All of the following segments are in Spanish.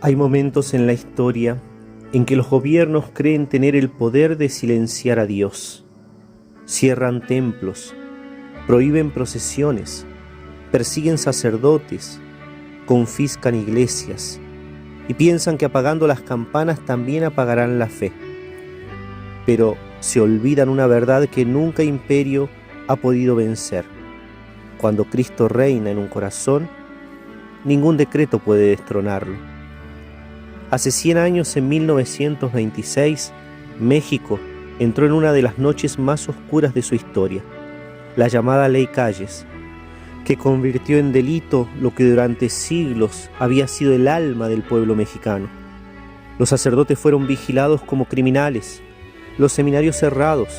Hay momentos en la historia en que los gobiernos creen tener el poder de silenciar a Dios. Cierran templos, prohíben procesiones, persiguen sacerdotes, confiscan iglesias y piensan que apagando las campanas también apagarán la fe. Pero se olvidan una verdad que nunca imperio ha podido vencer. Cuando Cristo reina en un corazón, ningún decreto puede destronarlo. Hace 100 años, en 1926, México entró en una de las noches más oscuras de su historia, la llamada Ley Calles, que convirtió en delito lo que durante siglos había sido el alma del pueblo mexicano. Los sacerdotes fueron vigilados como criminales, los seminarios cerrados,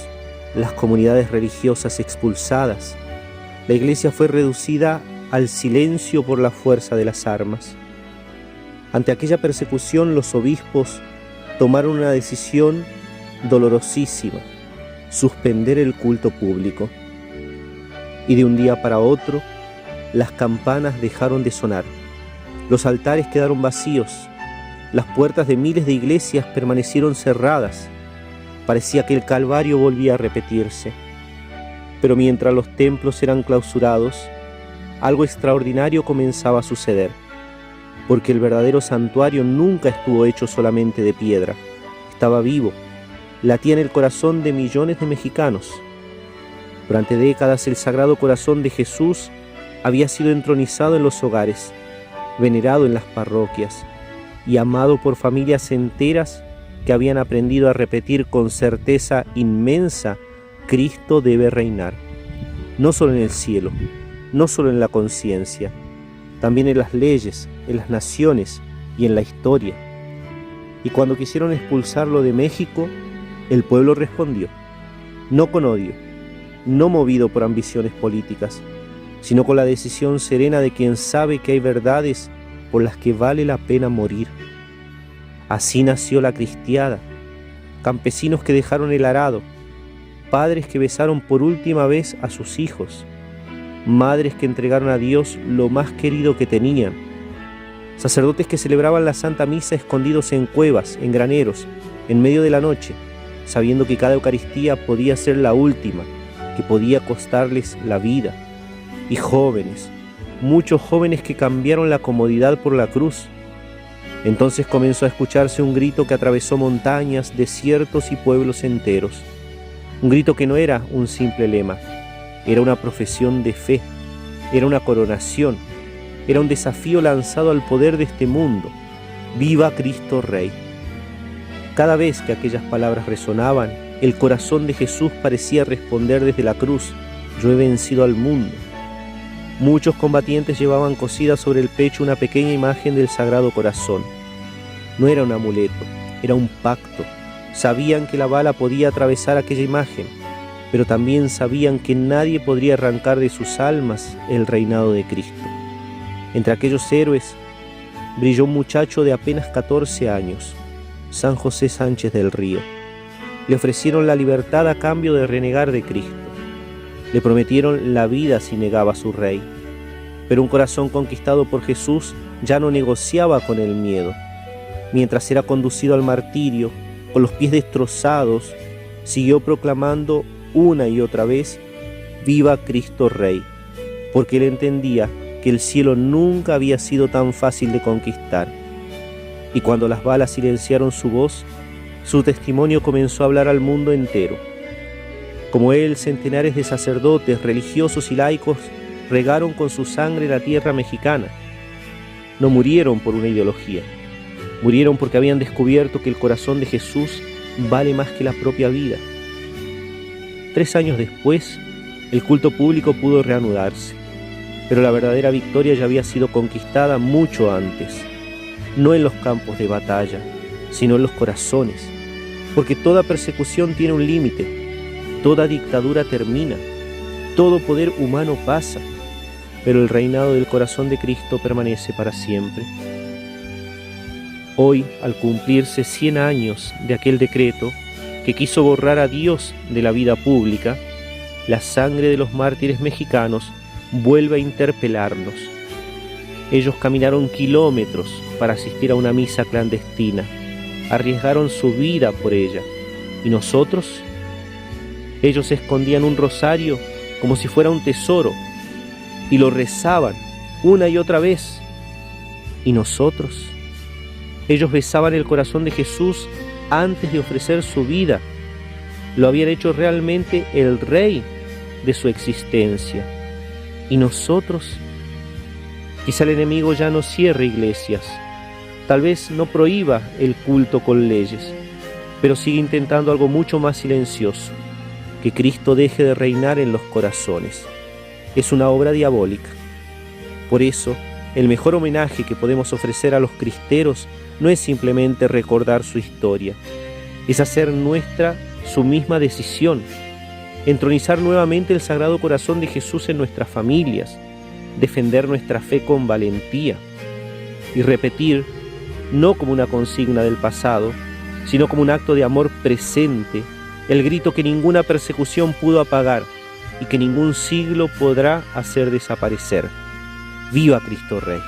las comunidades religiosas expulsadas. La iglesia fue reducida al silencio por la fuerza de las armas. Ante aquella persecución, los obispos tomaron una decisión dolorosísima: suspender el culto público. Y de un día para otro, las campanas dejaron de sonar, los altares quedaron vacíos, las puertas de miles de iglesias permanecieron cerradas. Parecía que el Calvario volvía a repetirse. Pero mientras los templos eran clausurados, algo extraordinario comenzaba a suceder, porque el verdadero santuario nunca estuvo hecho solamente de piedra, estaba vivo, latía en el corazón de millones de mexicanos. Durante décadas el Sagrado Corazón de Jesús había sido entronizado en los hogares, venerado en las parroquias y amado por familias enteras que habían aprendido a repetir con certeza inmensa: Cristo debe reinar, no solo en el cielo, no solo en la conciencia, también en las leyes, en las naciones y en la historia. Y cuando quisieron expulsarlo de México, el pueblo respondió, no con odio, no movido por ambiciones políticas, sino con la decisión serena de quien sabe que hay verdades por las que vale la pena morir. Así nació la cristiada, campesinos que dejaron el arado, padres que besaron por última vez a sus hijos, madres que entregaron a Dios lo más querido que tenían, sacerdotes que celebraban la Santa Misa escondidos en cuevas, en graneros, en medio de la noche, sabiendo que cada Eucaristía podía ser la última, que podía costarles la vida. Y jóvenes, muchos jóvenes que cambiaron la comodidad por la cruz. Entonces comenzó a escucharse un grito que atravesó montañas, desiertos y pueblos enteros. Un grito que no era un simple lema, era una profesión de fe, era una coronación, era un desafío lanzado al poder de este mundo: ¡Viva Cristo Rey! Cada vez que aquellas palabras resonaban, el corazón de Jesús parecía responder desde la cruz: yo he vencido al mundo. Muchos combatientes llevaban cosida sobre el pecho una pequeña imagen del Sagrado Corazón. No era un amuleto, era un pacto. Sabían que la bala podía atravesar aquella imagen, pero también sabían que nadie podría arrancar de sus almas el reinado de Cristo. Entre aquellos héroes brilló un muchacho de apenas 14 años, San José Sánchez del Río. Le ofrecieron la libertad a cambio de renegar de Cristo. Le prometieron la vida si negaba a su rey. Pero un corazón conquistado por Jesús ya no negociaba con el miedo. Mientras era conducido al martirio, con los pies destrozados, siguió proclamando una y otra vez: ¡Viva Cristo Rey! Porque él entendía que el cielo nunca había sido tan fácil de conquistar. Y cuando las balas silenciaron su voz, su testimonio comenzó a hablar al mundo entero. Como él, centenares de sacerdotes, religiosos y laicos regaron con su sangre la tierra mexicana. No murieron por una ideología, murieron porque habían descubierto que el corazón de Jesús vale más que la propia vida. 3 años después, el culto público pudo reanudarse, pero la verdadera victoria ya había sido conquistada mucho antes, no en los campos de batalla, sino en los corazones, porque toda persecución tiene un límite, toda dictadura termina, todo poder humano pasa, pero el reinado del corazón de Cristo permanece para siempre. Hoy, al cumplirse 100 años de aquel decreto que quiso borrar a Dios de la vida pública, la sangre de los mártires mexicanos vuelve a interpelarnos. Ellos caminaron kilómetros para asistir a una misa clandestina, arriesgaron su vida por ella. ¿Y nosotros? Ellos escondían un rosario como si fuera un tesoro y lo rezaban una y otra vez. ¿Y nosotros? Ellos besaban el corazón de Jesús antes de ofrecer su vida. Lo habían hecho realmente el Rey de su existencia. ¿Y nosotros? Quizá el enemigo ya no cierre iglesias, tal vez no prohíba el culto con leyes, pero sigue intentando algo mucho más silencioso: que Cristo deje de reinar en los corazones. Es una obra diabólica. Por eso, el mejor homenaje que podemos ofrecer a los cristeros no es simplemente recordar su historia, es hacer nuestra su misma decisión, entronizar nuevamente el Sagrado Corazón de Jesús en nuestras familias, defender nuestra fe con valentía y repetir, no como una consigna del pasado, sino como un acto de amor presente, el grito que ninguna persecución pudo apagar y que ningún siglo podrá hacer desaparecer: ¡Viva Cristo Rey!